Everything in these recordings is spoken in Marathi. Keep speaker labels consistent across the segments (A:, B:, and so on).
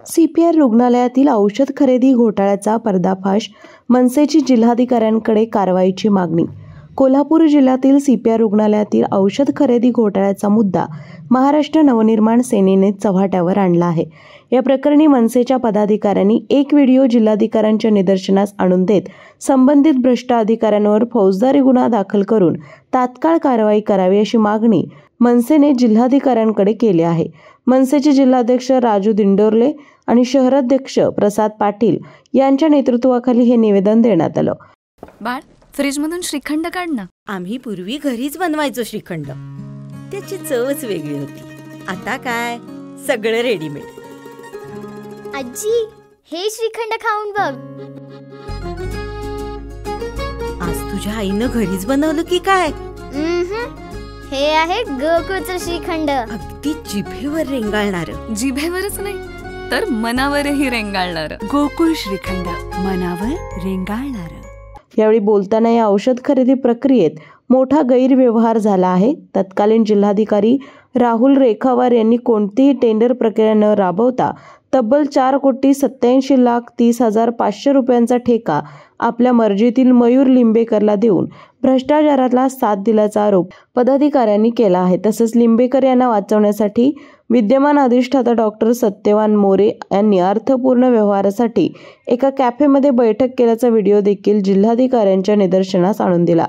A: सीपीआर रुग्णालयातील औषध खरेदी घोटाळ्याचा पर्दाफाश, मनसेची जिल्हाधिकाऱ्यांकडे कारवाईची मागणी। कोल्हापूर जिल्ह्यातील सीपीआर रुग्णालयातील औषध खरेदी घोटाळ्याचा मुद्दा महाराष्ट्र नवनिर्माण सेनेने चव्हाट्यावर आणला आहे। या प्रकरणी मनसेच्या पदाधिकाऱ्यांनी एक व्हिडिओ जिल्हाधिकाऱ्यांच्या निदर्शनास आणून देत संबंधित भ्रष्ट अधिकाऱ्यांवर फौजदारी गुन्हा दाखल करून तात्काळ कारवाई करावी अशी मागणी मनसेने जिल्हाधिकाऱ्यांकडे केली आहे। मनसेचे जिल्हाध्यक्ष राजू दिंडोरले आणि शहराध्यक्ष प्रसाद पाटील यांच्या नेतृत्वाखाली हे निवेदन देण्यात आलं।
B: बाळ, फ्रीजमधून श्रीखंड काढ ना।
C: आम्ही पूर्वी घरीच बनवायचो श्रीखंड, त्याची चवच वेगळी होती। आता काय सगळं रेडीमेड।
D: आजी, हे श्रीखंड खाऊन बघ।
C: आज तुझ्या आईनं घरीच बनवलं की काय?
D: हे आहे गोकुळचं श्रीखंड।
C: अगदी जिभेवर रेंगाळणार।
B: जिभेवरच नाही तर मनावरही रेंगाळणार। गोकुळ श्रीखंड, मनावर रेंगाळणार।
A: यावेळी बोलताना या औषध खरेदी प्रक्रियेत मोठा गैरव्यवहार झाला आहे। तत्कालीन जिल्हाधिकारी राहुल रेखावार यांनी कोणतीही टेंडर प्रक्रिया न राबवता तब्बल 4,87,30,500 रुपयांचा ठेका आपल्या मर्जीतील मयूर लिंबेकरला देऊन भ्रष्टाचाराला साथ दिल्याचा आरोप पदाधिकाऱ्यांनी केला आहे। तसंच लिंबेकर यांना वाचवण्यासाठी विद्यमान अधिष्ठाता डॉक्टर सत्यवान मोरे यांनी अर्थपूर्ण व्यवहारासाठी एका कॅफेमध्ये बैठक केल्याचा व्हिडिओ देखील जिल्हाधिकाऱ्यांच्या निदर्शनास आणून दिला।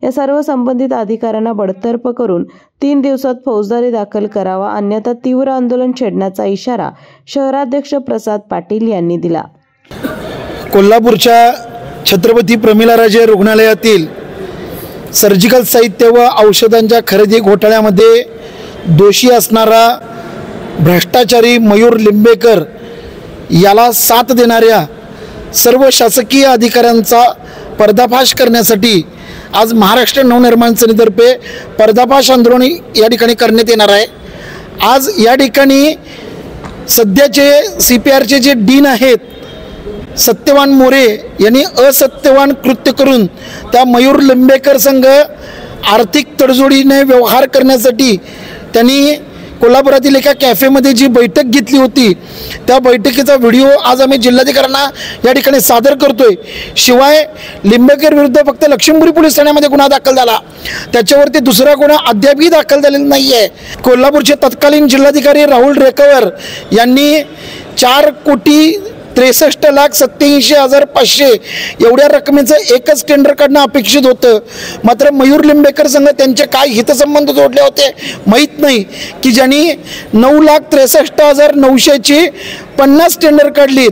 A: या सर्व संबंधित अधिकाऱ्यांना बडतर्फ करून 3 दिवसात फौजदारी दाखल करावा, अन्यथा तीव्र आंदोलन छेडण्याचा इशारा शहराध्यक्ष प्रसाद पाटील यांनी दिला।
E: कोल्हापूरच्या छत्रपती प्रमिलाराजे रुग्णालयातील सर्जिकल साहित्य व औषधांच्या खरेदी घोटाळ्यामध्ये दोषी असणारा भ्रष्टाचारी मयूर लिंबेकर याला साथ देणाऱ्या सर्व शासकीय अधिकाऱ्यांचा पर्दाफाश करण्यासाठी आज महाराष्ट्र नवनिर्माण सेनेतर्फे पर्दाफाश आंदोलन या ठिकाणी करण्यात येणार आहे। आज या ठिकाणी सध्याचे सीपीआरचे जे डीन आहेत सत्यवान मोरे यांनी असत्यवान कृत्य करून त्या मयूर लिंबेकर संघ आर्थिक तडजोडीने व्यवहार करण्यासाठी त्यांनी कोल्हापुरातील एका कॅफेमध्ये जी बैठक घेतली होती त्या बैठकीचा व्हिडिओ आज आम्ही जिल्हाधिकाऱ्यांना या ठिकाणी सादर करतोय। शिवाय लिंबेकर विरुद्ध फक्त लक्ष्मीपुरी पोलीस ठाण्यामध्ये गुन्हा दाखल झाला, त्याच्यावरती दुसरा गुन्हा अद्यापही दाखल झालेला नाही आहे। कोल्हापूरचे तत्कालीन जिल्हाधिकारी राहुल रेखावार यांनी 4,63,87,500 एवढ्या रकमेचं एकच टेंडर काढणं अपेक्षित होतं। मात्र मयूर लिंबेकर संघ त्यांचे काय हितसंबंध जोडले होते माहीत नाही की ज्यांनी 9,63,900ची 50 टेंडर काढलीत।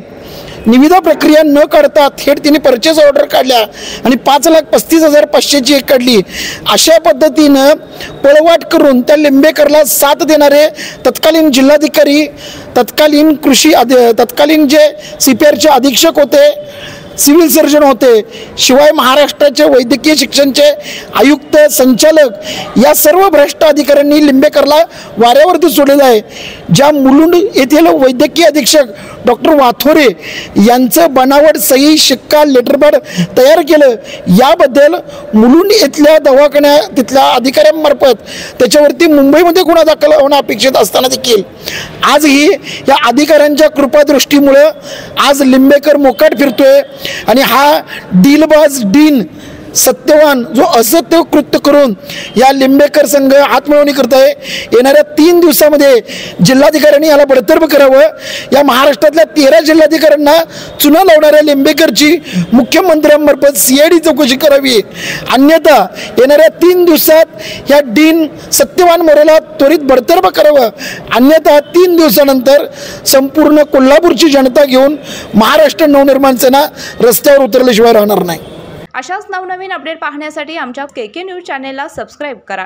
E: निविदा प्रक्रिया न काढता थेट तिने परचेस ऑर्डर काढल्या आणि 5,35,500ची एक काढली। अशा पद्धतीनं पळवाट करून त्या लिंबेकरला साथ देणारे तत्कालीन जिल्हाधिकारी, तत्कालीन जे सीपीआरचे अधीक्षक होते, सिव्हिल सर्जन होते, शिवाय महाराष्ट्राचे वैद्यकीय शिक्षणचे आयुक्त, संचालक या सर्व भ्रष्ट अधिकाऱ्यांनी लिंबेकरला वाऱ्यावरती सोडलेलं आहे। ज्या मुलुंड येथील वैद्यकीय अधीक्षक डॉक्टर वाथोरे यांचं बनावट सही, शिक्का, लेटरपॅड तयार केलं, याबद्दल मुलुंड येथल्या दवाखान्या तिथल्या अधिकाऱ्यांमार्फत त्याच्यावरती मुंबईमध्ये गुन्हा दाखल होणं अपेक्षित असताना देखील आजही या अधिकाऱ्यांच्या कृपादृष्टीमुळे आज लिंबेकर मोकाट फिरतोय आणि हा डीलबाज डीन सत्यवान जो असत्य कृत्य करून या लिंबेकर संघ हातमिळवणी करत आहे। येणाऱ्या 3 दिवसामध्ये जिल्हाधिकाऱ्यांनी याला बडतर्फ करावं। या महाराष्ट्रातल्या 13 जिल्हाधिकाऱ्यांना चुना लावणाऱ्या लिंबेकरची मुख्यमंत्र्यांमार्फत CID चौकशी करावी, अन्यथा येणाऱ्या 3 दिवसात या डीन सत्यवान मोरेला त्वरित बडतर्फ करावं, अन्यथा 3 दिवसानंतर संपूर्ण कोल्हापूरची जनता घेऊन महाराष्ट्र नवनिर्माण सेना रस्त्यावर उतरल्याशिवाय राहणार नाही।
F: अशाच नवनवीन अपडेट पाहण्यासाठी आमच्या KK न्यूज चॅनेलला सबस्क्राईब करा।